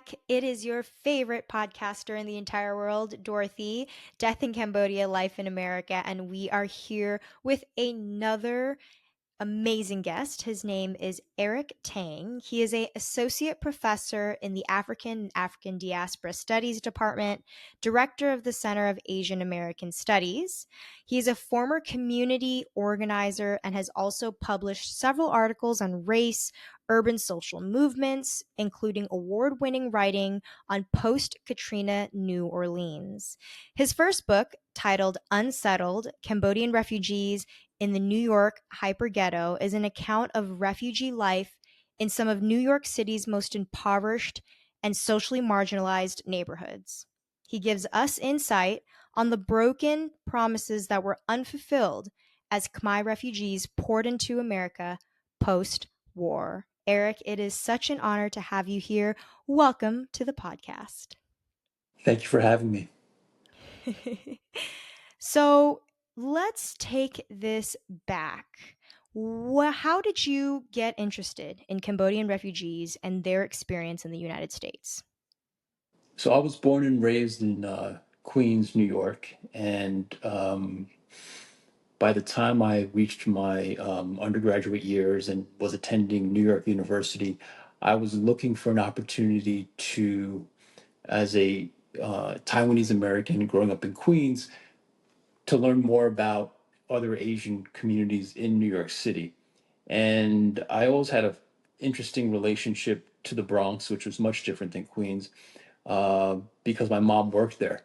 back. It is your favorite podcaster in the entire world, Dorothy, Death in Cambodia, Life in America, and we are here with another amazing guest. His name is Eric Tang. He is a associate professor in the African and African Diaspora Studies Department, director of the Center of Asian American Studies. He is a former community organizer and has also published several articles on race, urban social movements, including award-winning writing on post-Katrina New Orleans. His first book, titled Unsettled: Cambodian Refugees in the New York Hyperghetto, is an account of refugee life in some of New York City's most impoverished and socially marginalized neighborhoods. He gives us insight on the broken promises that were unfulfilled as Khmer refugees poured into America post war. Eric, it is such an honor to have you here. Welcome to the podcast. Thank you for having me. So let's take this back. How did you get interested in Cambodian refugees and their experience in the United States? So I was born and raised in Queens, New York, and by the time I reached my undergraduate years and was attending New York University, I was looking for an opportunity to, as a Taiwanese American growing up in Queens, to learn more about other Asian communities in New York City. And I always had an interesting relationship to the Bronx, which was much different than Queens, because my mom worked there.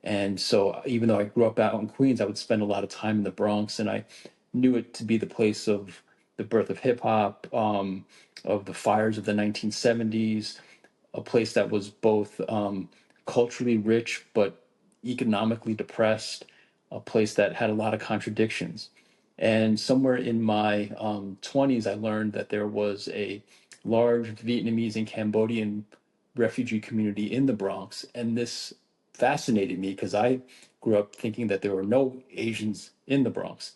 And so even though I grew up out in Queens, I would spend a lot of time in the Bronx, and I knew it to be the place of the birth of hip hop, of the fires of the 1970s, a place that was both culturally rich but economically depressed, a place that had a lot of contradictions. And somewhere in my 20s, I learned that there was a large Vietnamese and Cambodian refugee community in the Bronx. And this fascinated me because I grew up thinking that there were no Asians in the Bronx.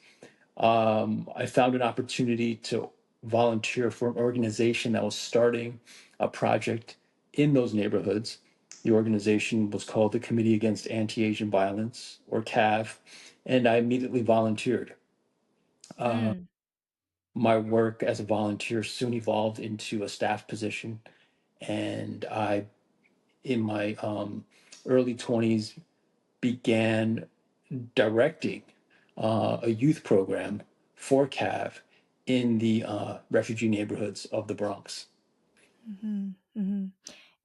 I found an opportunity to volunteer for an organization that was starting a project in those neighborhoods. The organization was called the Committee Against Anti-Asian Violence, or CAV, and I immediately volunteered. Mm, My work as a volunteer soon evolved into a staff position, and in my early 20s, began directing a youth program for CAV in the refugee neighborhoods of the Bronx. mhm, mhm.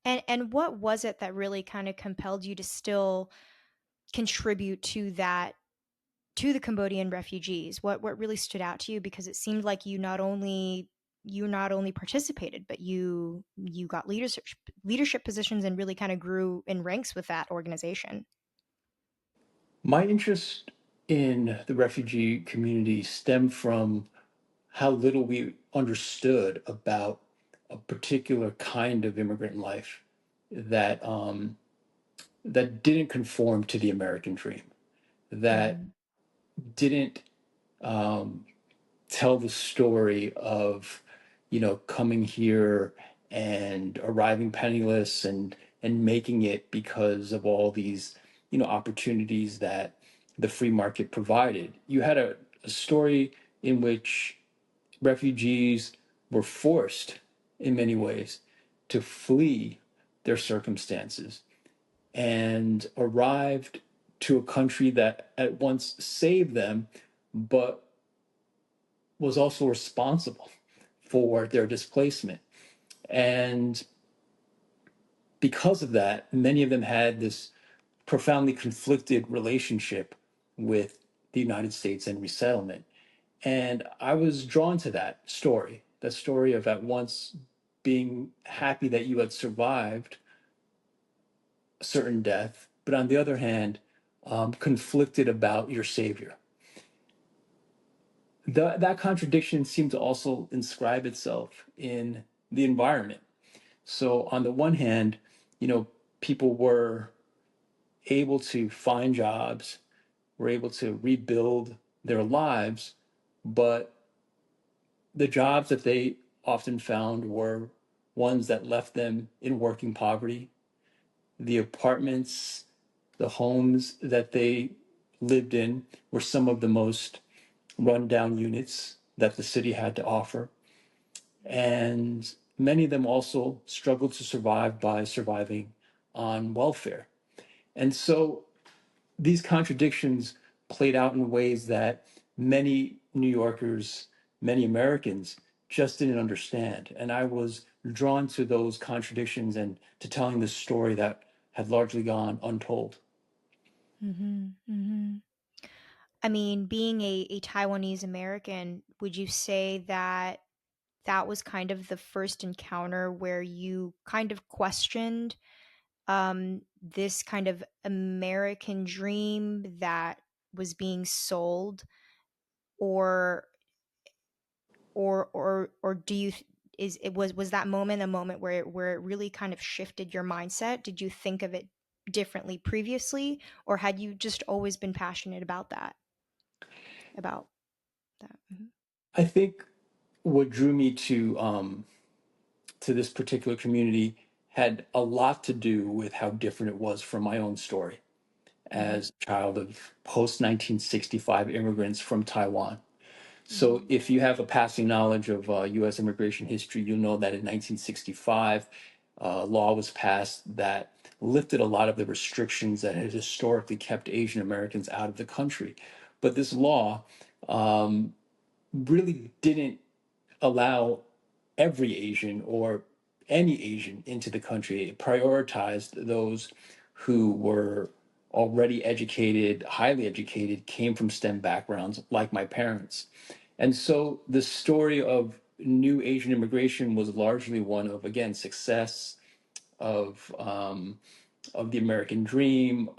And what was it that really kind of compelled you to still contribute to that, to the Cambodian refugees? What really stood out to you? Because it seemed like you not only participated, but you got leadership positions and really kind of grew in ranks with that organization. My interest in the refugee community stemmed from how little we understood about a particular kind of immigrant life that that didn't conform to the American dream, that Mhm. didn't um, tell the story of, coming here and arriving penniless and making it because of all these, opportunities that the free market provided. You had a story in which refugees were forced, in many ways, to flee their circumstances and arrived to a country that at once saved them, but was also responsible for their displacement. And because of that, many of them had this profoundly conflicted relationship with the United States and resettlement. And I was drawn to that story of at once being happy that you had survived a certain death, but on the other hand, conflicted about your savior. That contradiction seemed to also inscribe itself in the environment. So, on the one hand, you know, people were able to find jobs, were able to rebuild their lives, but the jobs that they often found were ones that left them in working poverty. The apartments, the homes that they lived in were some of the most rundown units that the city had to offer. And many of them also struggled to survive by surviving on welfare. And so these contradictions played out in ways that many New Yorkers, many Americans just didn't understand. And I was drawn to those contradictions and to telling this story that had largely gone untold. Mhm, mhm. I mean, being a Taiwanese American, would you say that that was kind of the first encounter where you kind of questioned this kind of American dream that was being sold, or or do you is it was that moment a moment where it really kind of shifted your mindset? Did you think of it differently previously, or had you just always been passionate about that? Mhm. I think what drew me to this particular community had a lot to do with how different it was from my own story Mhm. as a child of post 1965 immigrants from Taiwan. So, Mhm. if you have a passing knowledge of US immigration history, you'll know that in 1965, a law was passed that lifted a lot of the restrictions that had historically kept Asian Americans out of the country. But this law really didn't allow every Asian or any Asian into the country. It prioritized those who were already educated, highly educated, came from STEM backgrounds, like my parents. And so the story of new Asian immigration was largely one of, again, success, of the American dream,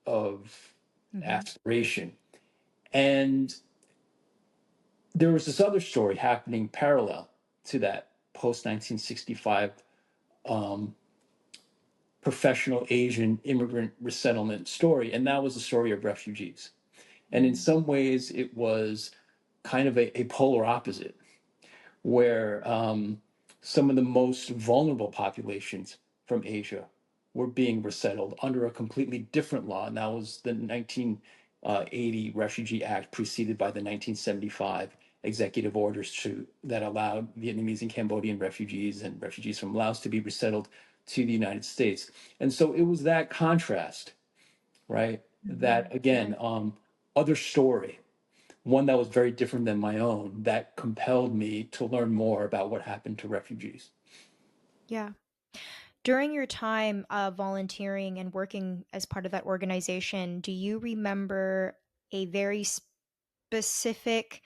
of Mhm. aspiration. And there was this other story happening parallel to that post 1965 professional Asian immigrant resettlement story, and that was the story of refugees. And in Mhm. some ways, it was kind of a polar opposite, where some of the most vulnerable populations from Asia were being resettled under a completely different law, and that was the 1980 Refugee Act, preceded by the 1975 executive orders that allowed Vietnamese and Cambodian refugees and refugees from Laos to be resettled to the United States. And so it was that contrast, right? That Mhm. again, Right. other story, one that was very different than my own, that compelled me to learn more about what happened to refugees. Yeah. During your time volunteering and working as part of that organization, do you remember a very specific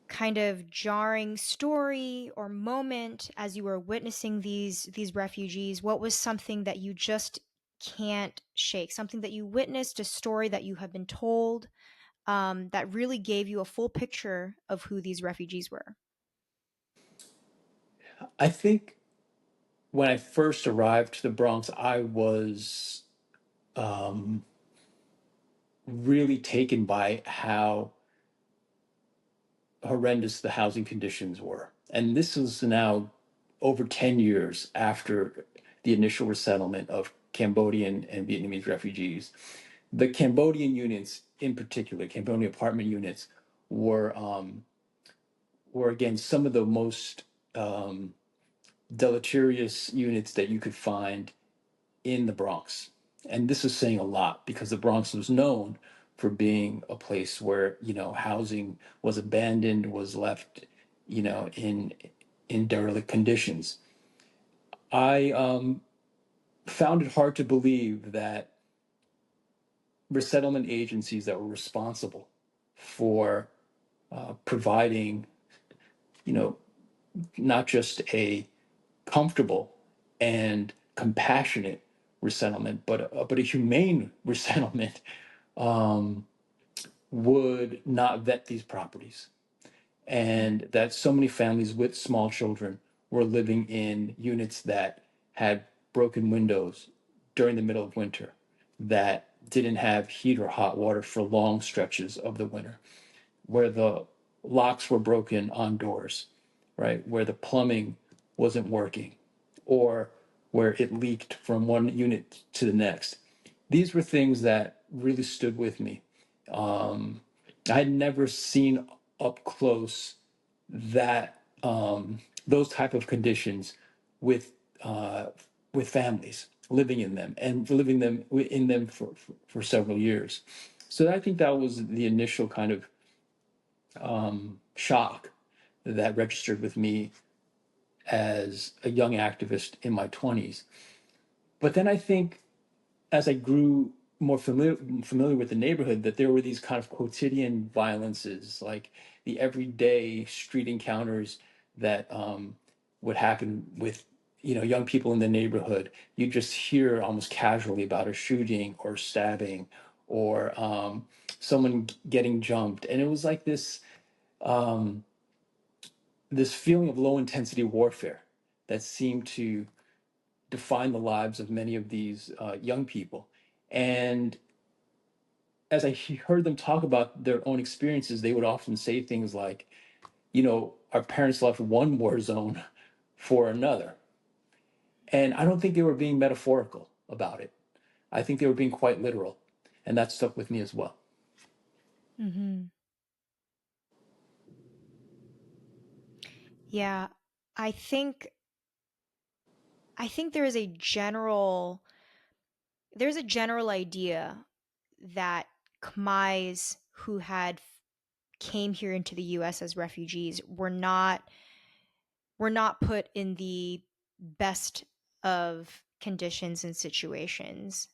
kind of jarring story or moment as you were witnessing these refugees? What was something that you just can't shake? Something that you witnessed, a story that you have been told, that really gave you a full picture of who these refugees were? I think when I first arrived to the Bronx, I was really taken by how horrendous the housing conditions were. And this is now over 10 years after the initial resettlement of Cambodian and Vietnamese refugees. The Cambodian units, in particular, Cambodian apartment units, were were again some of the most deleterious units that you could find in the Bronx. And this is saying a lot because the Bronx was known for being a place where, housing was abandoned, was left, in derelict conditions. I found it hard to believe that resettlement agencies that were responsible for providing, you know, not just a comfortable and compassionate resettlement, but a humane resettlement, would not vet these properties, and that so many families with small children were living in units that had broken windows during the middle of winter, that didn't have heat or hot water for long stretches of the winter, where the locks were broken on doors, right? Where the plumbing wasn't working, or where it leaked from one unit to the next. These were things that really stood with me. Um, I had never seen up close that those type of conditions with uh, with families living in them and living them in them for several years. So I think that was the initial kind of shock that registered with me as a young activist in my 20s. But then I think as I grew more familiar with the neighborhood, that there were these kind of quotidian violences, like the everyday street encounters that would happen with young people in the neighborhood. You just hear almost casually about a shooting or stabbing or someone getting jumped, and it was like um, this feeling of low intensity warfare that seemed to define the lives of many of these young people. And as I heard them talk about their own experiences, they would often say things like, our parents left one war zone for another. And I don't think they were being metaphorical about it. I think they were being quite literal. And that stuck with me as well. Mm-hmm. Yeah, I think I think there's a general idea that Khmais who had came here into the US as refugees were not put in the best of conditions and situations.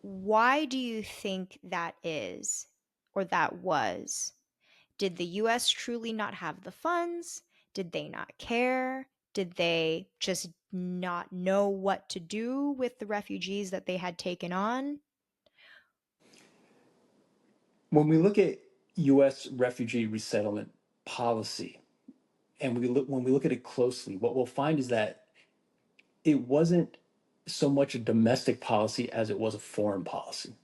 Why do you think that is, or that was? Did the US truly not have the funds? Did they not care? Did they just not know what to do with the refugees that they had taken on? When we look at US refugee resettlement policy, and when we look at it closely, what we'll find is that it wasn't so much a domestic policy as it was a foreign policy.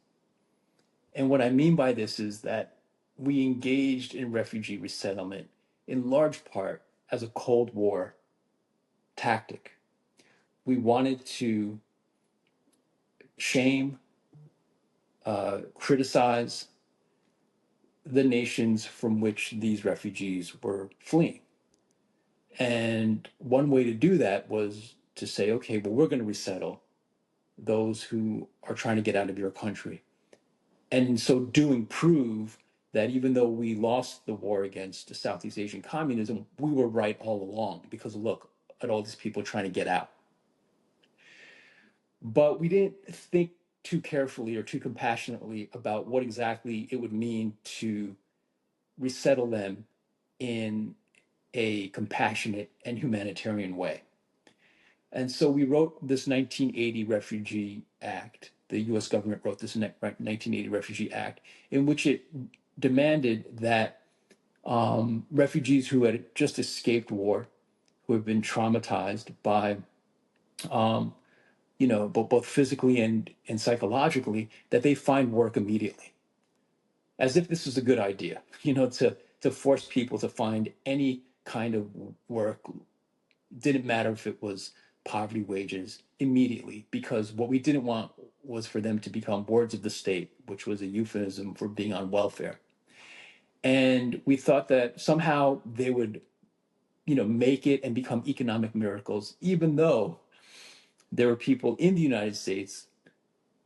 And what I mean by this is that we engaged in refugee resettlement in large part as a Cold War tactic. We wanted to shame, criticize the nations from which these refugees were fleeing. And one way to do that was to say, okay, well, we're going to resettle those who are trying to get out of your country. And in so doing, prove that even though we lost the war against Southeast Asian communism, we were right all along because look at all these people trying to get out. But we didn't think too carefully or too compassionately about what exactly it would mean to resettle them in a compassionate and humanitarian way. And so we wrote this 1980 Refugee Act. The US government wrote this 1980 Refugee Act, in which it demanded that refugees who had just escaped war, who have been traumatized by, um, both physically and psychologically, that they find work immediately, as if this was a good idea, to force people to find any kind of work. Didn't matter if it was poverty wages immediately, because what we didn't want was for them to become wards of the state, which was a euphemism for being on welfare. And we thought that somehow they would, make it and become economic miracles, even though there were people in the United States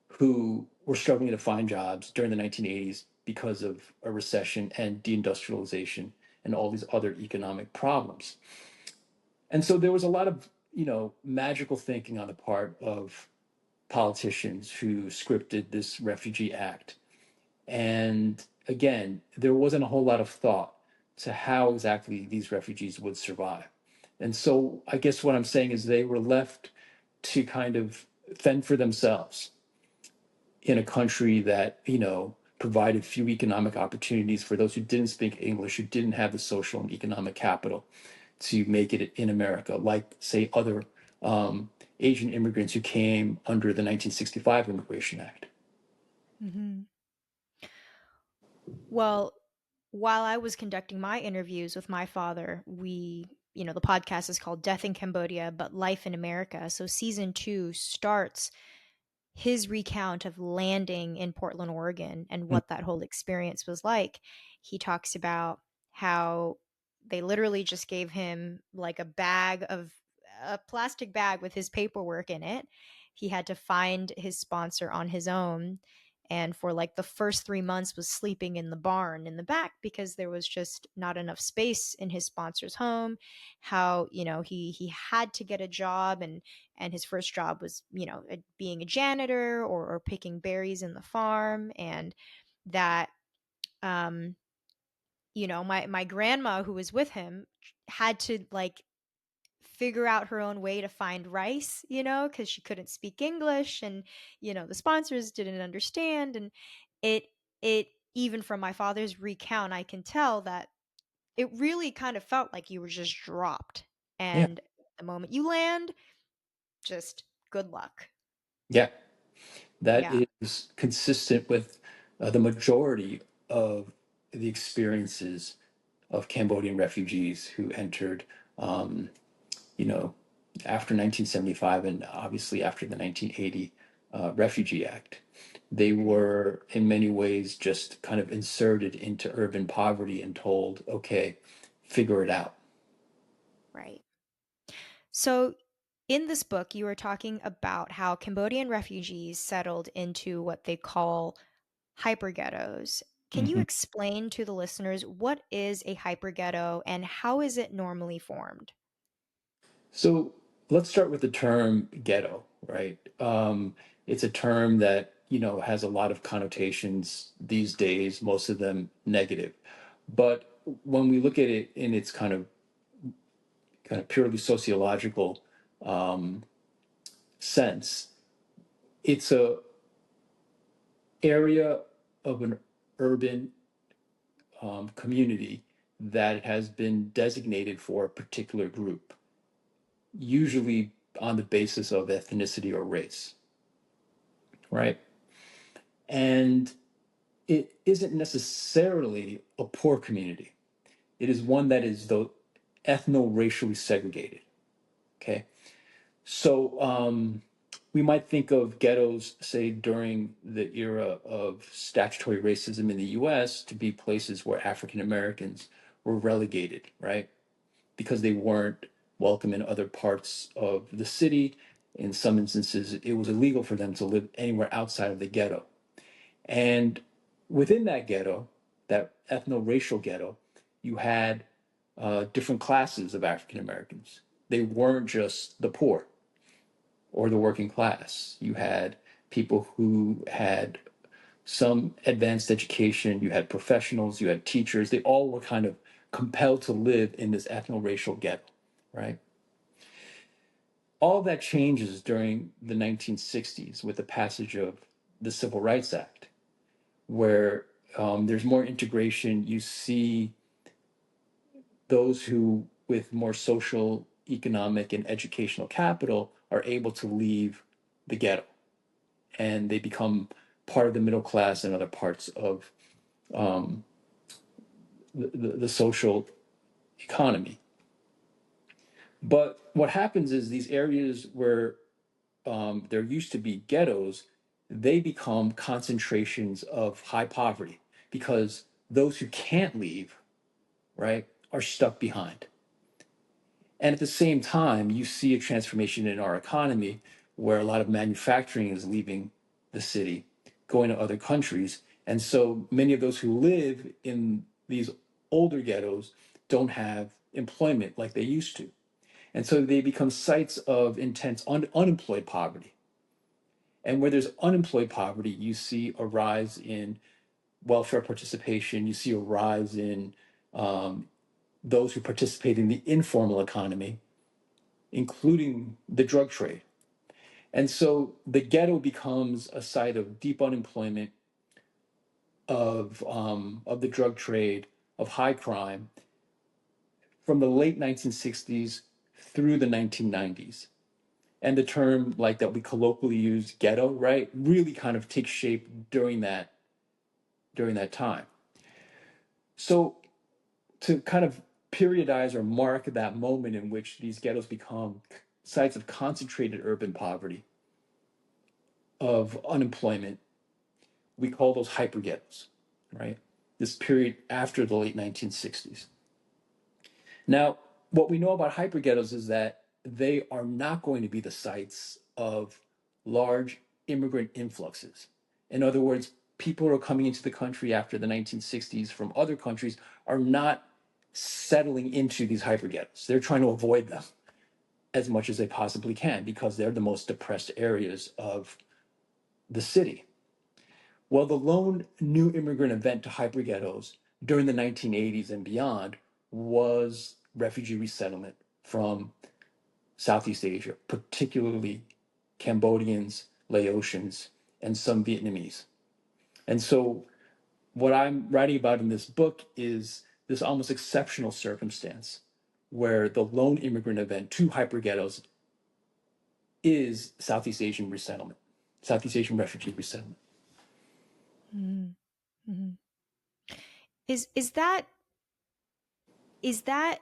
who were struggling to find jobs during the 1980s because of a recession and deindustrialization and all these other economic problems. And so there was a lot of, magical thinking on the part of politicians who scripted this Refugee Act. And again, there wasn't a whole lot of thought to how exactly these refugees would survive. And so I guess what I'm saying is they were left to kind of fend for themselves in a country that, provided few economic opportunities for those who didn't speak English, who didn't have the social and economic capital to make it in America, like, say, other Asian immigrants who came under the 1965 Immigration Act. Hmm. Well, while I was conducting my interviews with my father, the podcast is called Death in Cambodia, but Life in America. So season 2 starts his recount of landing in Portland, Oregon, and Mm. what that whole experience was like. He talks about how they literally just gave him like a plastic bag with his paperwork in it. He had to find his sponsor on his own, and for like the first 3 months was sleeping in the barn in the back because there was just not enough space in his sponsor's home. How, he had to get a job, and his first job was, being a janitor, or picking berries in the farm. And that, um my grandma, who was with him, had to like figure out her own way to find rice, because she couldn't speak English, and the sponsors didn't understand. And it it even from my father's recount, I can tell that it really kind of felt like you were just dropped, Yeah. and the moment you land, just good luck. Yeah. That Yeah. is consistent with the majority of the experiences of Cambodian refugees who entered, um, you know, after 1975 and obviously after the 1980 Refugee Act. They Yeah. were, in many ways, just kind of inserted into urban poverty and told, okay, figure it out. Right. So, in this book, you were talking about how Cambodian refugees settled into what they call hyperghettos. Can you Mhm. explain to the listeners what is a hyperghetto and how is it normally formed? So let's start with the term ghetto, right? It's a term that, has a lot of connotations these days, most of them negative. But when we look at it in its kind of purely sociological um, sense, it's a area of an urban community that has been designated for a particular group, usually on the basis of ethnicity or race, right? And it isn't necessarily a poor community. It is one that is though ethno-racially segregated. Okay, so we might think of ghettos, say during the era of statutory racism in the U.S., to be places where African Americans were relegated, right? Because they weren't welcome in other parts of the city. In some instances, it was illegal for them to live anywhere outside of the ghetto. And within that ghetto, that ethno-racial ghetto, you had different classes of African Americans. They weren't just the poor or the working class. You had people who had some advanced education, you had professionals, you had teachers. They all were kind of compelled to live in this ethno-racial ghetto, right? All of that changes during the 1960s with the passage of the Civil Rights Act, where there's more integration. You see those who, with more social, economic, and educational capital, are able to leave the ghetto and they become part of the middle class and other parts of um, the social economy. But what happens is these areas where there used to be ghettos, they become concentrations of high poverty because those who can't leave, right, are stuck behind. And at the same time, you see a transformation in our economy where a lot of manufacturing is leaving the city, going to other countries. And so many of those who live in these older ghettos don't have employment like they used to. And so they become sites of intense unemployed poverty. And where there's unemployed poverty, you see a rise in welfare participation, you see a rise in um, those who participate in the informal economy, including the drug trade. And so the ghetto becomes a site of deep unemployment, of the drug trade, of high crime from the late 1960s through the 1990s. And the term like that we colloquially use, ghetto, right, really kind of takes shape during that time. So to kind of periodize or mark that moment in which these ghettos become sites of concentrated urban poverty, of unemployment, we call those hyperghettos, right? This period after the late 1960s. Now, what we know about hyperghettos is that they are not going to be the sites of large immigrant influxes. In other words, people who are coming into the country after the 1960s from other countries are not settling into these hyperghettos. They're trying to avoid them as much as they possibly can because they're the most depressed areas of the city. Well, the lone new immigrant event to hyperghettos during the 1980s and beyond was refugee resettlement from Southeast Asia, particularly Cambodians, Laotians, and some Vietnamese. And so, what I'm writing about in this book is this almost exceptional circumstance where the lone immigrant event to hyperghettos is Southeast Asian resettlement, Southeast Asian refugee resettlement. Mhm. Mhm. Is that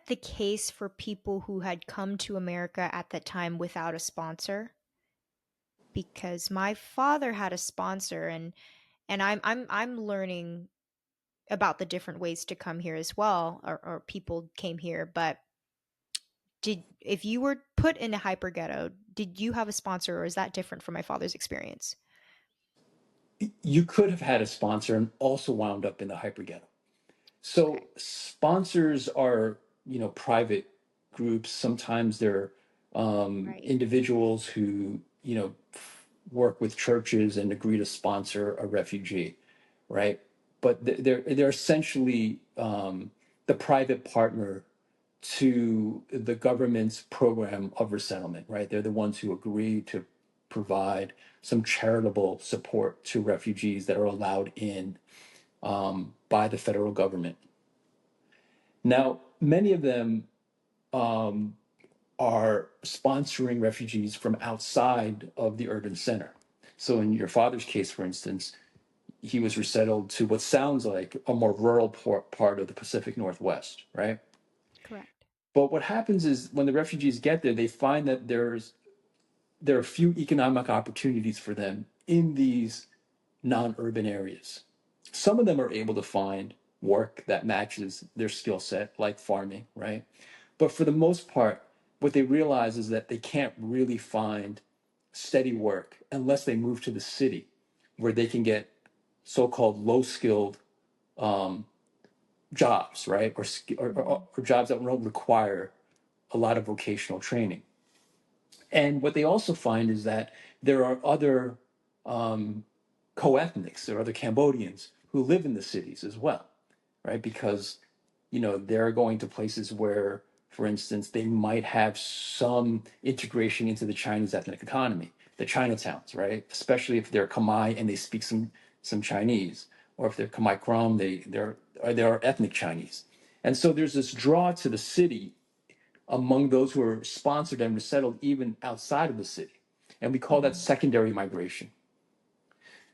the case for people who had come to America at the time without a sponsor? Because my father had a sponsor, and I'm learning about the different ways to come here as well, or people came here. But did if you were put in a hyper ghetto, did you have a sponsor, or is that different from my father's experience? You could have had a sponsor and also wound up in the hyperghetto. Okay. So sponsors are, private groups. Sometimes they're Right. individuals who, work with churches and agree to sponsor a refugee, right? But they're essentially the private partner to the government's program of resettlement, right? They're the ones who agree to provide some charitable support to refugees that are allowed in by the federal government. Now, many of them um, are sponsoring refugees from outside of the urban center. So, in your father's case, for instance, he was resettled to what sounds like a more rural part of the Pacific Northwest, right? Correct. But what happens is when the refugees get there, they find that there are few economic opportunities for them in these non-urban areas. Some of them are able to find work that matches their skill set, like farming, right? But for the most part, what they realize is that they can't really find steady work unless they move to the city where they can get so-called low-skilled jobs, right? Hmm. Or jobs that don't require a lot of vocational training. And what they also find is that there are other co-ethnics, there are other Cambodians who live in the cities as well, right? Because they're going to places where, for instance, they might have some integration into the Chinese ethnic economy, the Chinatowns, right? Especially if they're Khmer and they speak some Chinese, or if they're Khmer Krom, they are ethnic Chinese. And so there's this draw to the city among those who are sponsored and resettled even outside of the city. And we call that Hmm. secondary migration.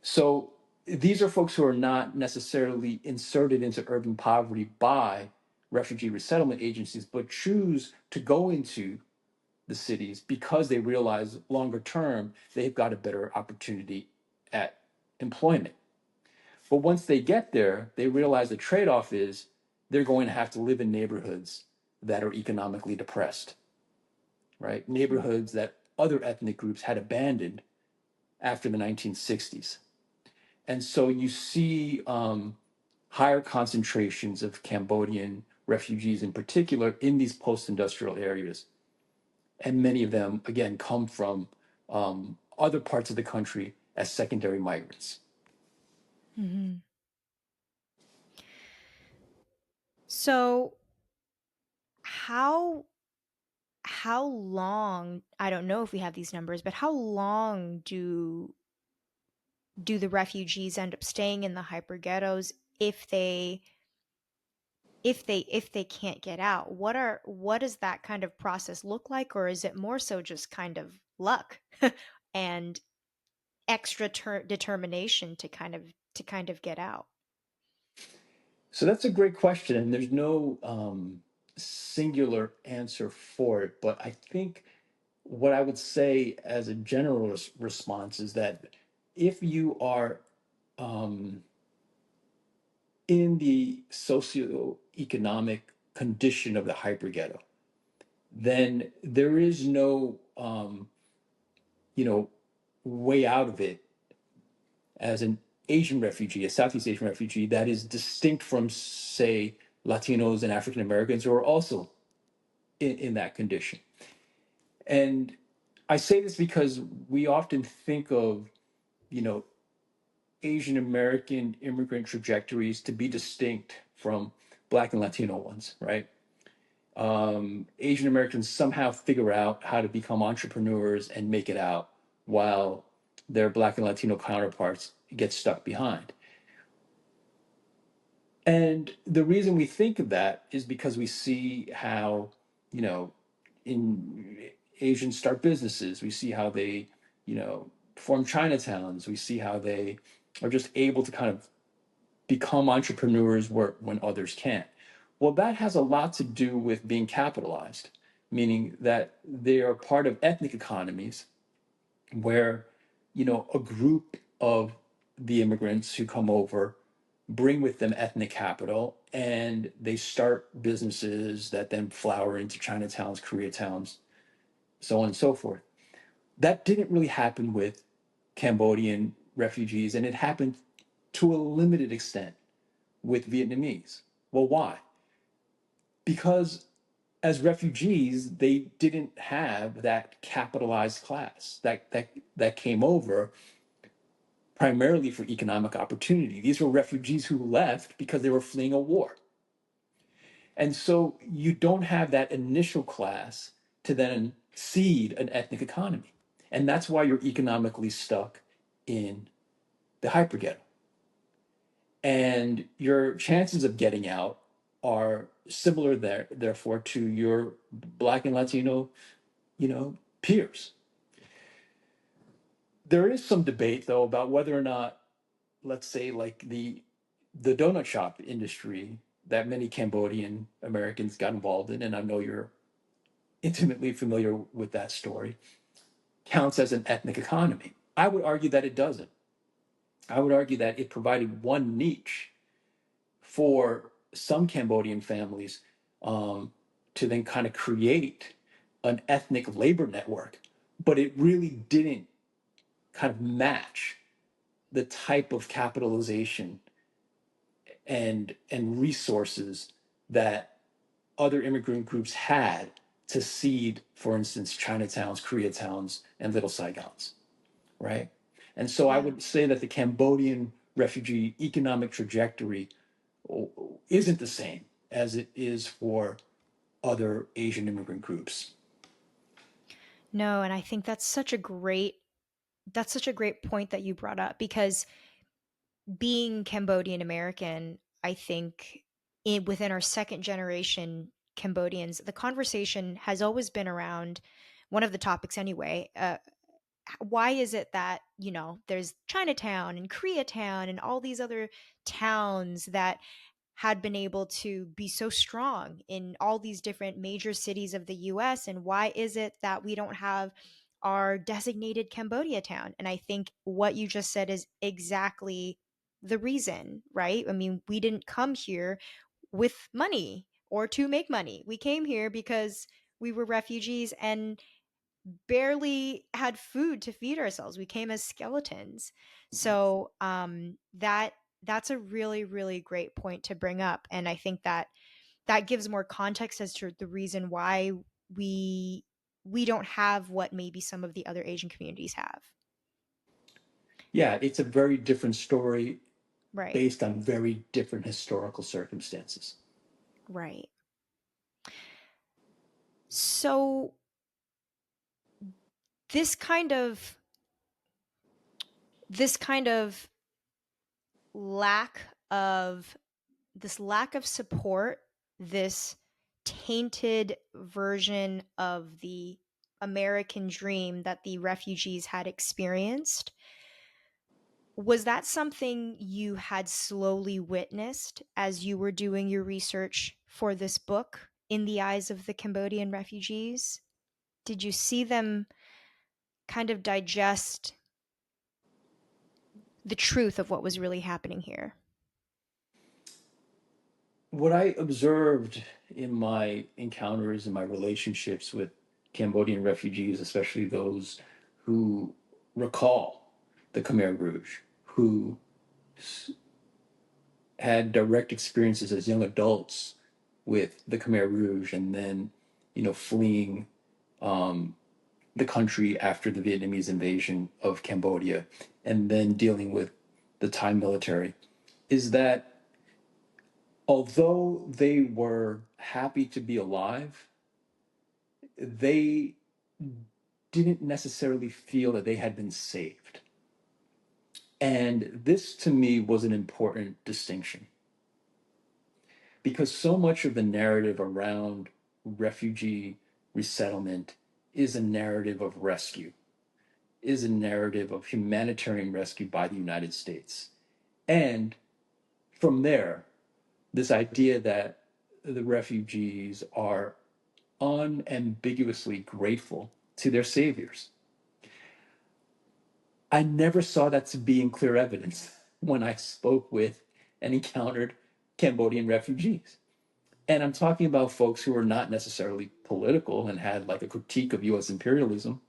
So these are folks who are not necessarily inserted into urban poverty by refugee resettlement agencies, but choose to go into the cities because they realize longer term they've got a better opportunity at employment. But once they get there, they realize the trade off is they're going to have to live in neighborhoods that are economically depressed, right? Neighborhoods that other ethnic groups had abandoned after the 1960s. And so you see higher concentrations of Cambodian refugees in particular in these post-industrial areas. And many of them, again, come from other parts of the country as secondary migrants. Hmm. So how how long, I don't know if we have these numbers, but how long do the refugees end up staying in the hyper ghettos if they can't get out? What does that kind of process look like, or is it more so just kind of luck and extra determination to kind of get out? So that's a great question, and there's no singular answer for it. But I think what I would say as a general response is that if you are um, in the socioeconomic condition of the hyperghetto, then there is no you know way out of it as an Asian refugee, a Southeast Asian refugee that is distinct from, say, Latinos and African Americans who are also in that condition. And I say this because we often think of, you know, Asian American immigrant trajectories to be distinct from Black and Latino ones, right? Asian Americans somehow figure out how to become entrepreneurs and make it out, while their Black and Latino counterparts get stuck behind. And the reason we think of that is because we see how, you know, in Asians start businesses, we see how they, form Chinatowns, we see how they are just able to kind of become entrepreneurs where, when others can't. Well, that has a lot to do with being capitalized, meaning that they are part of ethnic economies where, a group of the immigrants who come over bring with them ethnic capital and they start businesses that then flower into Chinatowns, Koreatowns, so on and so forth. That didn't really happen with Cambodian refugees, and it happened to a limited extent with Vietnamese. Well, why? Because as refugees, they didn't have that capitalized class that came over primarily for economic opportunity. These were refugees who left because they were fleeing a war. And so you don't have that initial class to then seed an ethnic economy. And that's why you're economically stuck in the hyperghetto. And your chances of getting out are similar there, therefore, to your Black and Latino, peers. There is some debate, though, about whether or not, let's say, like the donut shop industry that many Cambodian Americans got involved in, and I know you're intimately familiar with that story, counts as an ethnic economy. I would argue that it doesn't. I would argue that it provided one niche for some Cambodian families to then kind of create an ethnic labor network, but it really didn't kind of match the type of capitalization and resources that other immigrant groups had to seed, for instance, Chinatowns, Koreatowns, and Little Saigons, right? And so I Yeah. would say that the Cambodian refugee economic trajectory isn't the same as it is for other Asian immigrant groups. No, and I think that's such a great point that you brought up because being Cambodian American, I think within our second generation Cambodians, the conversation has always been around one of the topics anyway. Why is it that, there's Chinatown and Koreatown and all these other towns that had been able to be so strong in all these different major cities of the US? And why is it that we don't have our designated Cambodia town? And I think what you just said is exactly the reason, right? I mean, we didn't come here with money or to make money. We came here because we were refugees and barely had food to feed ourselves. We came as skeletons. So that's a really, really great point to bring up. And I think that that gives more context as to the reason why we we don't have what maybe some of the other Asian communities have. Yeah, it's a very different story Right. based on very different historical circumstances. Right. So this kind of this kind of lack of lack of support, this tainted version of the American dream that the refugees had experienced Was that something you had slowly witnessed as you were doing your research for this book in the eyes of the Cambodian refugees? Did you see them kind of digest the truth of what was really happening here? What I observed in my encounters and my relationships with Cambodian refugees, especially those who recall the Khmer Rouge, who had direct experiences as young adults with the Khmer Rouge and then, fleeing the country after the Vietnamese invasion of Cambodia and then dealing with the Thai military, is that although they were happy to be alive, they didn't necessarily feel that they had been saved. And this to me was an important distinction because so much of the narrative around refugee resettlement is a narrative of rescue, is a narrative of humanitarian rescue by the United States. And from there, this idea that the refugees are unambiguously grateful to their saviors. I never saw that to be in clear evidence when I spoke with and encountered Cambodian refugees. And I'm talking about folks who are not necessarily political and had like a critique of US imperialism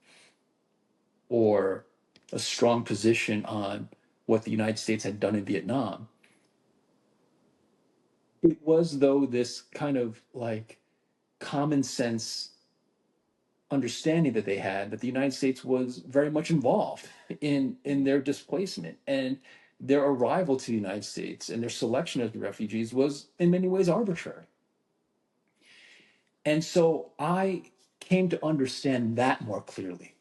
or a strong position on what the United States had done in Vietnam. It was, though, this kind of like common sense understanding that they had that the United States was very much involved in their displacement and their arrival to the United States and their selection of the refugees was in many ways arbitrary. And so I came to understand that more clearly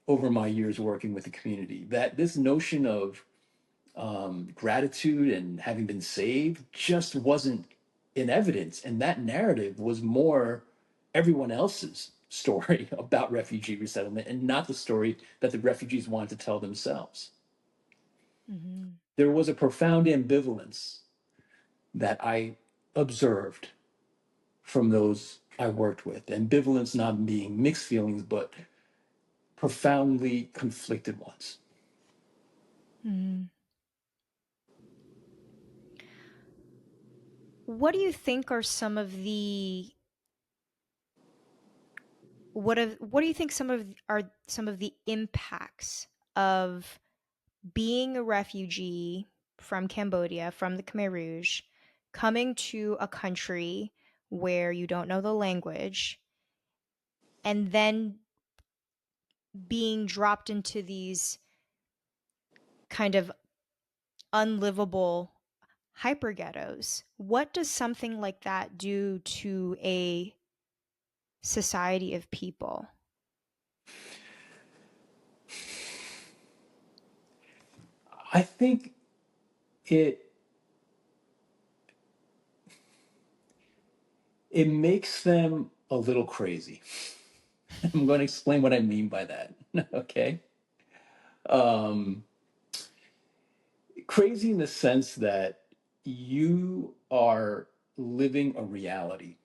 over my years working with the community, that this notion of gratitude and having been saved just wasn't in evidence. And that narrative was more everyone else's story about refugee resettlement and not the story that the refugees wanted to tell themselves. Mm-hmm. There was a profound ambivalence that I observed from those I worked with. Ambivalence not being mixed feelings, but profoundly conflicted ones. Mm-hmm. What do you think are some of the what do you think some of the impacts of being a refugee from Cambodia, from the Khmer Rouge, coming to a country where you don't know the language, and then being dropped into these kind of unlivable hyperghettos? What does something like that do to a society of people? I think it it makes them a little crazy. I'm going to explain what I mean by that. Okay. Um, Crazy in the sense that you are living a reality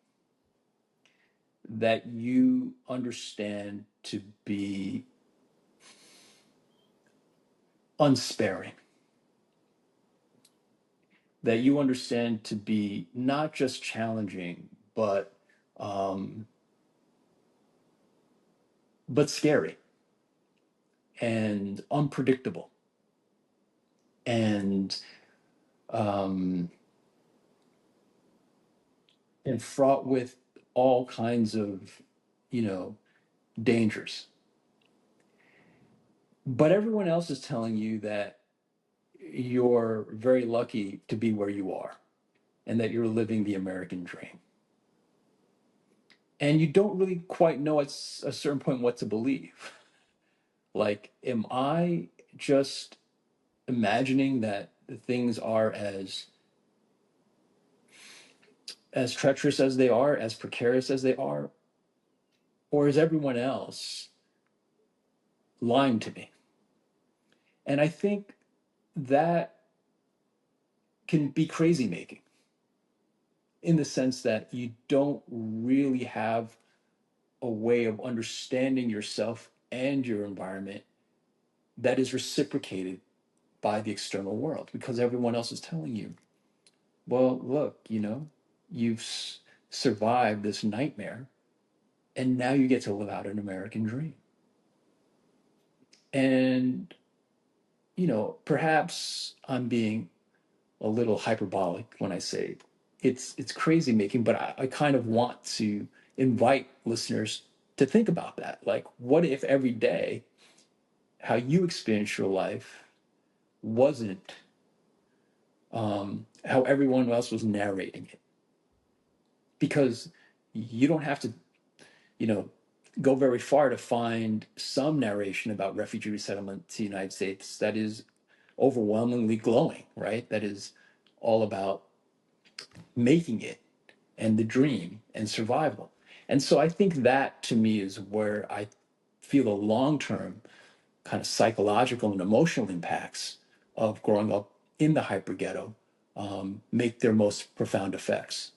that you understand to be unsparing, that you understand to be not just challenging, um, but scary and unpredictable and um, and fraught with all kinds of, you know, dangers. But everyone else is telling you that you're very lucky to be where you are and that you're living the American dream. And you don't really quite know at a certain point what to believe. Like, am I just imagining that things are as treacherous as they are, as precarious as they are, or is everyone else lying to me? And I think that can be crazy making in the sense that you don't really have a way of understanding yourself and your environment that is reciprocated by the external world because everyone else is telling you, well, look, you've survived this nightmare and now you get to live out an American dream. And, perhaps I'm being a little hyperbolic when I say it's crazy making, but I kind of want to invite listeners to think about that. Like, what if every day how you experience your life wasn't how everyone else was narrating it? Because you don't have to, you know, go very far to find some narration about refugee resettlement to the United States that is overwhelmingly glowing, right? That is all about making it and the dream and survival. And so I think that to me is where I feel the long term kind of psychological and emotional impacts of growing up in the hyper ghetto make their most profound effects.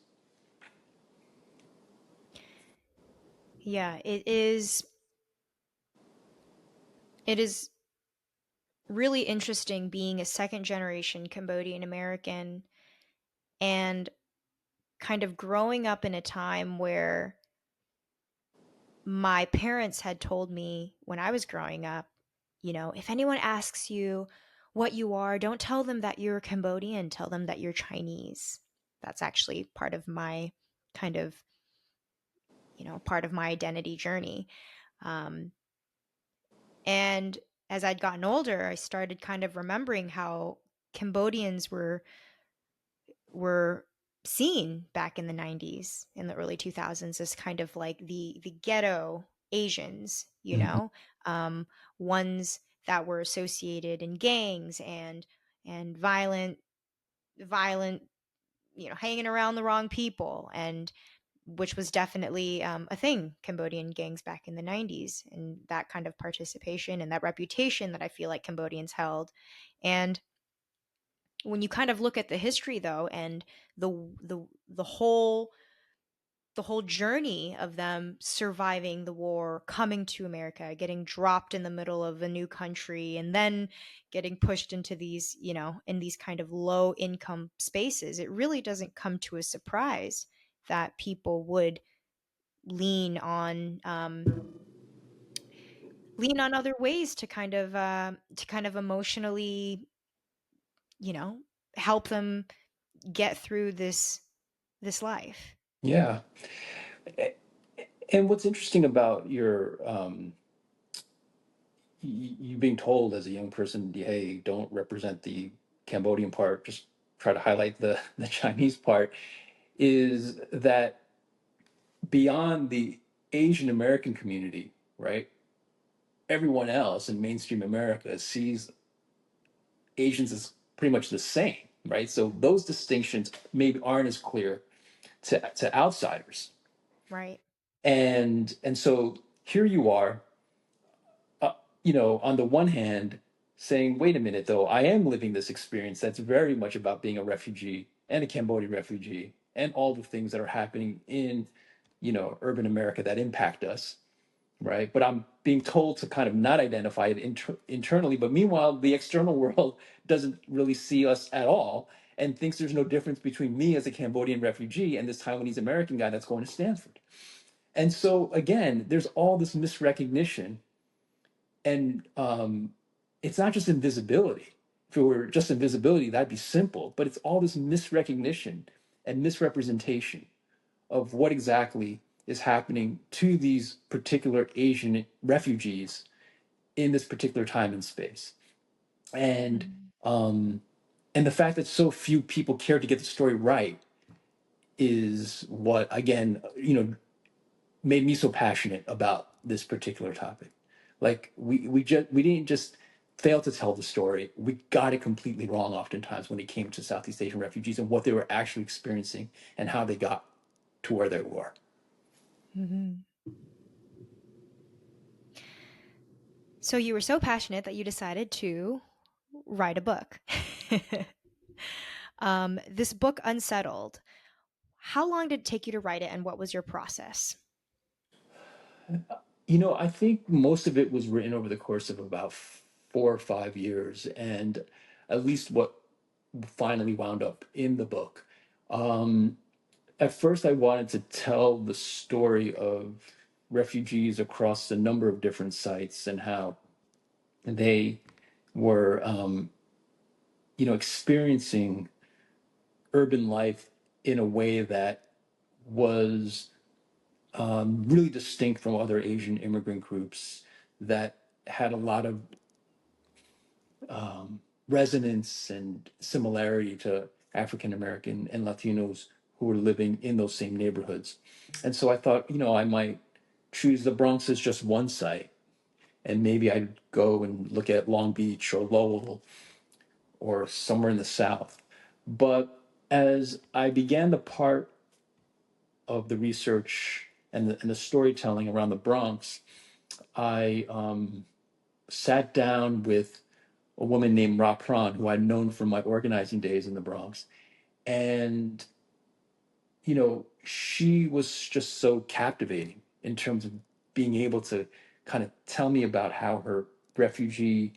Yeah, it is really interesting being a second generation Cambodian American and kind of growing up in a time where my parents had told me when I was growing up, if anyone asks you what you are, don't tell them that you're Cambodian, tell them that you're Chinese. That's actually part of my kind of, part of my identity journey. Um, and as I'd gotten older, I started kind of remembering how Cambodians were seen back in the 90s, in the early 2000s, as kind of like the ghetto Asians, Mhm. um, ones that were associated in gangs and violent, hanging around the wrong people, and which was definitely a thing, Cambodian gangs back in the 90s, and that kind of participation and that reputation that I feel like Cambodians held. And when you kind of look at the history though, and the the whole journey of them surviving the war, coming to America, getting dropped in the middle of a new country, and then getting pushed into these, in these kind of low income spaces, it really doesn't come to a surprise that people would lean on other ways to kind of emotionally, you know, help them get through this life. Yeah. And what's interesting about your you being told as a young person, hey, don't represent the Cambodian part, just try to highlight the Chinese part, is that beyond the Asian American community, right? Everyone else in mainstream America sees Asians as pretty much the same, right? So those distinctions maybe aren't as clear to outsiders. Right. And so here you are, uh, on the one hand, saying, wait a minute, though, I am living this experience that's very much about being a refugee and a Cambodian refugee and all the things that are happening in, urban America that impact us, right? But I'm being told to kind of not identify it internally. But meanwhile, the external world doesn't really see us at all and thinks there's no difference between me as a Cambodian refugee and this Taiwanese American guy that's going to Stanford. And so, again, there's all this misrecognition. And it's not just invisibility. If it were just invisibility, that'd be simple. But it's all this misrecognition and misrepresentation of what exactly is happening to these particular Asian refugees in this particular time and space. And Mhm. um, and the fact that so few people care to get the story right is what, again, made me so passionate about this particular topic. Like we didn't just fail to tell the story. We got it completely wrong oftentimes when it came to Southeast Asian refugees and what they were actually experiencing and how they got to where they were. Mhm. So you were so passionate that you decided to write a book. This book, Unsettled, how long did it take you to write it, and what was your process? I think most of it was written over the course of about 4 or 5 years, and at least what finally wound up in the book. Um, at first, I wanted to tell the story of refugees across a number of different sites and how they were, experiencing urban life in a way that was really distinct from other Asian immigrant groups that had a lot of resonance and similarity to African American and Latinos who were living in those same neighborhoods. And so I thought, I might choose the Bronx as just one site, and maybe I'd go and look at Long Beach or Lowell or somewhere in the South. But as I began the part of the research and the storytelling around the Bronx, I sat down with a woman named Ra Pran, who I'd known from my organizing days in the Bronx. And, she was just so captivating in terms of being able to kind of tell me about how her refugee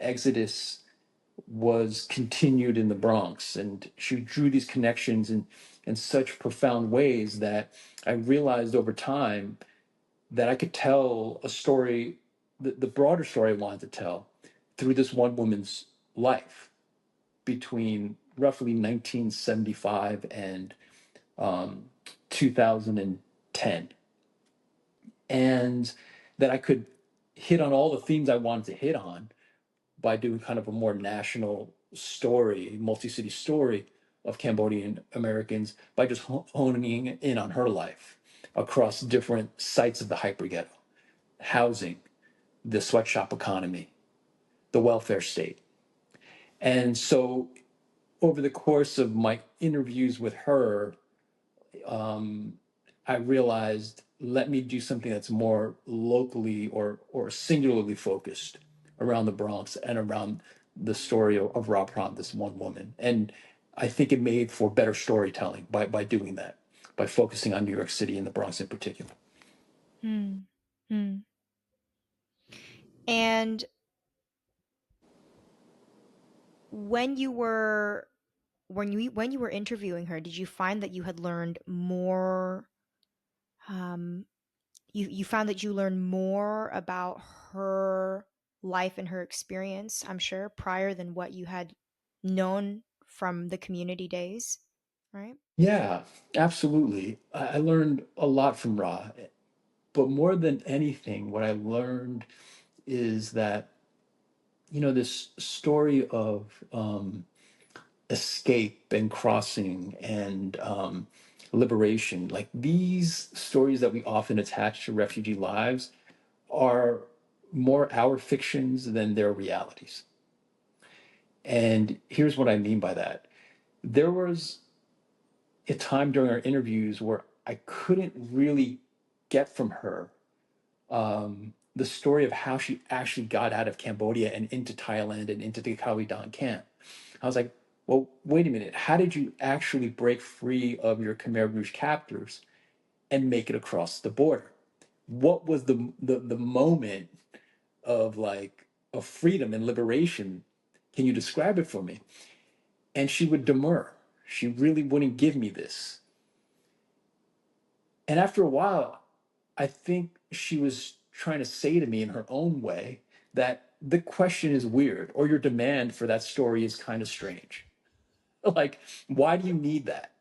exodus was continued in the Bronx. And she drew these connections in such profound ways that I realized over time that I could tell a story, the broader story I wanted to tell, through this one woman's life between roughly 1975 and 2010. And that I could hit on all the themes I wanted to hit on by doing kind of a more national story, multi city story of Cambodian Americans by just honing in on her life across different sites of the hyperghetto, housing, the sweatshop economy, the welfare state. And so over the course of my interviews with her, um, I realized, let me do something that's more locally or singularly focused around the Bronx and around the story of Rob Pront, this one woman. And I think it made for better storytelling by doing that, by focusing on New York City and the Bronx in particular. Hmm. Hmm. And when you were when you were interviewing her, did you find that you had learned more um you found that you learned more about her life and her experience, I'm sure, prior than what you had known from the community days, right? Yeah, absolutely. I learned a lot from Ra, but more than anything, what I learned is that, this story of escape and crossing and liberation, like these stories that we often attach to refugee lives, are more our fictions than their realities. And here's what I mean by that. There was a time during our interviews where I couldn't really get from her the story of how she actually got out of Cambodia and into Thailand and into the Kawidan camp. I was like, well, wait a minute. How did you actually break free of your Khmer Rouge captors and make it across the border? What was the moment of like of freedom and liberation? Can you describe it for me? And she would demur. She really wouldn't give me this. And after a while, I think she was trying to say to me in her own way that the question is weird or your demand for that story is kind of strange. Like, why do you need that?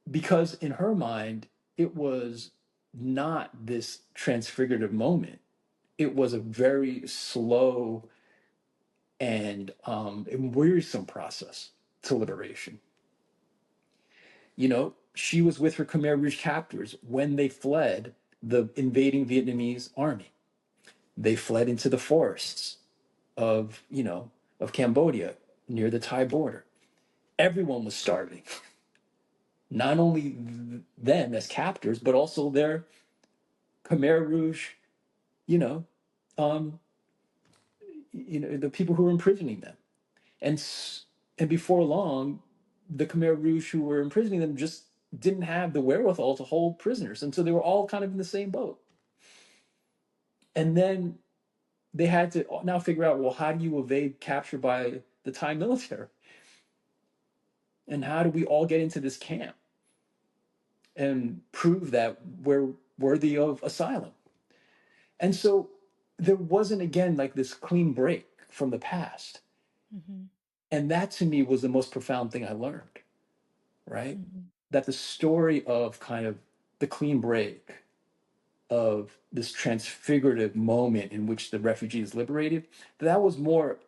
Because in her mind, it was not this transfigurative moment. It was a very slow and wearisome process to liberation. She was with her Khmer Rouge captors when they fled the invading Vietnamese army. They fled into the forests of Cambodia near the Thai border. Everyone was starving, not only them as captors, but also their Khmer Rouge, you know, um, the people who were imprisoning them. And and before long, the Khmer Rouge who were imprisoning them just didn't have the wherewithal to hold prisoners, and so they were all kind of in the same boat. And then they had to now figure out, well, how do you evade capture by the Thai military? And how do we all get into this camp and prove that we're worthy of asylum? And so there wasn't, again, like this clean break from the past. Mhm. And that to me was the most profound thing I learned, right? Mhm. That the story of kind of the clean break, of this transfigurative moment in which the refugee is liberated, that was more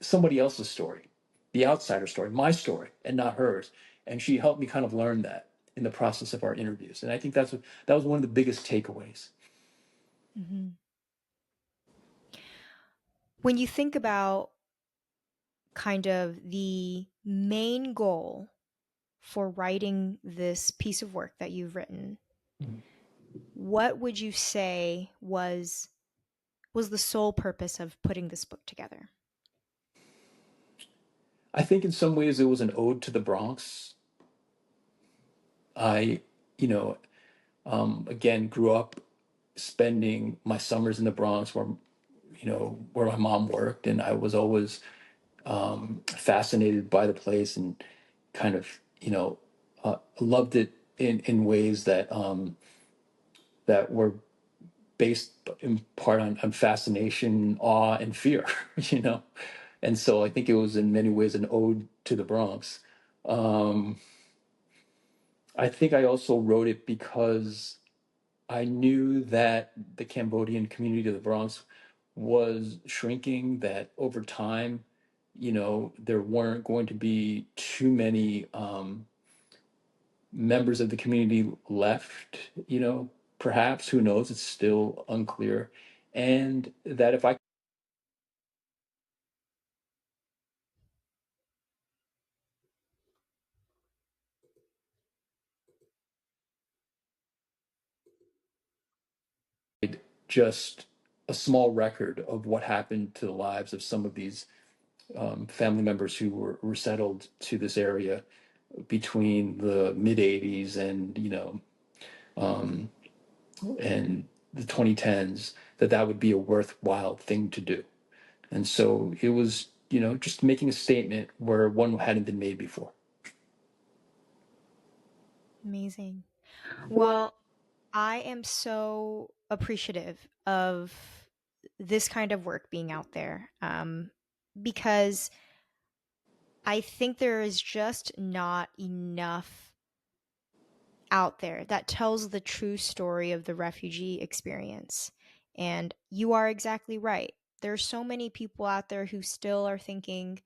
somebody else's story, the outsider story, my story, and not hers. And she helped me kind of learn that in the process of our interviews. And I think that was one of the biggest takeaways. Mhm. When you think about kind of the main goal for writing this piece of work that you've written, what would you say was the sole purpose of putting this book together? I think in some ways it was an ode to the Bronx. I, you know, again, grew up spending my summers in the Bronx where my mom worked, and I was always fascinated by the place and kind of, loved it in ways that were based in part on fascination, awe, and fear, you know. And so I think it was in many ways an ode to the Bronx. Um, I think I also wrote it because I knew that the Cambodian community of the Bronx was shrinking, that over time, there weren't going to be too many members of the community left, perhaps, who knows, it's still unclear. And that if I could just a small record of what happened to the lives of some of these family members who were resettled to this area between the mid 80s um, and the 2010s, that would be a worthwhile thing to do. And so it was, just making a statement where one hadn't been made before. Amazing. Well, I am so appreciative of this kind of work being out there, because I think there is just not enough out there that tells the true story of the refugee experience. And you are exactly right. There are so many people out there who still are thinking,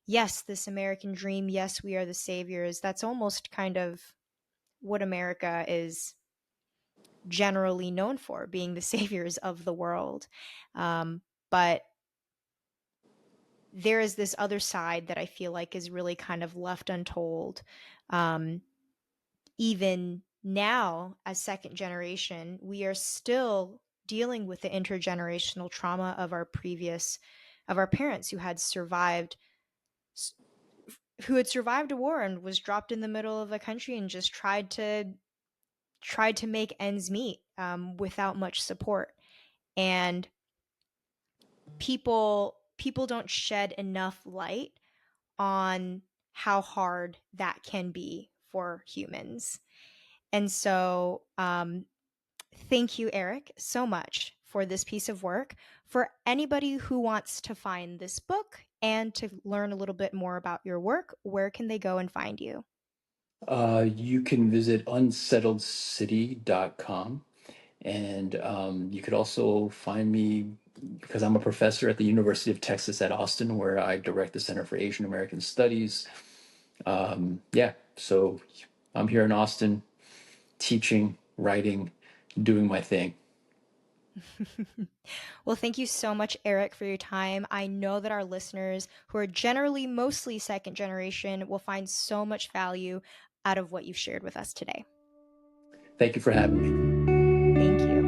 yes, this American dream, yes, we are the saviors. That's almost kind of what America is generally known for, being the saviors of the world. But there is this other side that I feel like is really kind of left untold. Um, Even now, as second generation, we are still dealing with the intergenerational trauma of of our parents who had survived a war and was dropped in the middle of a country and just tried to make ends meet, without much support. And people don't shed enough light on how hard that can be for humans. And so, thank you, Eric, so much for this piece of work. For anybody who wants to find this book and to learn a little bit more about your work, where can they go and find you? You can visit unsettledcity.com. And you could also find me because I'm a professor at the University of Texas at Austin, where I direct the Center for Asian American Studies. Yeah, so I'm here in Austin teaching, writing, doing my thing. Well, thank you so much, Eric, for your time. I know that our listeners, who are generally mostly second generation, will find so much value out of what you've shared with us today. Thank you for having me. Thank you.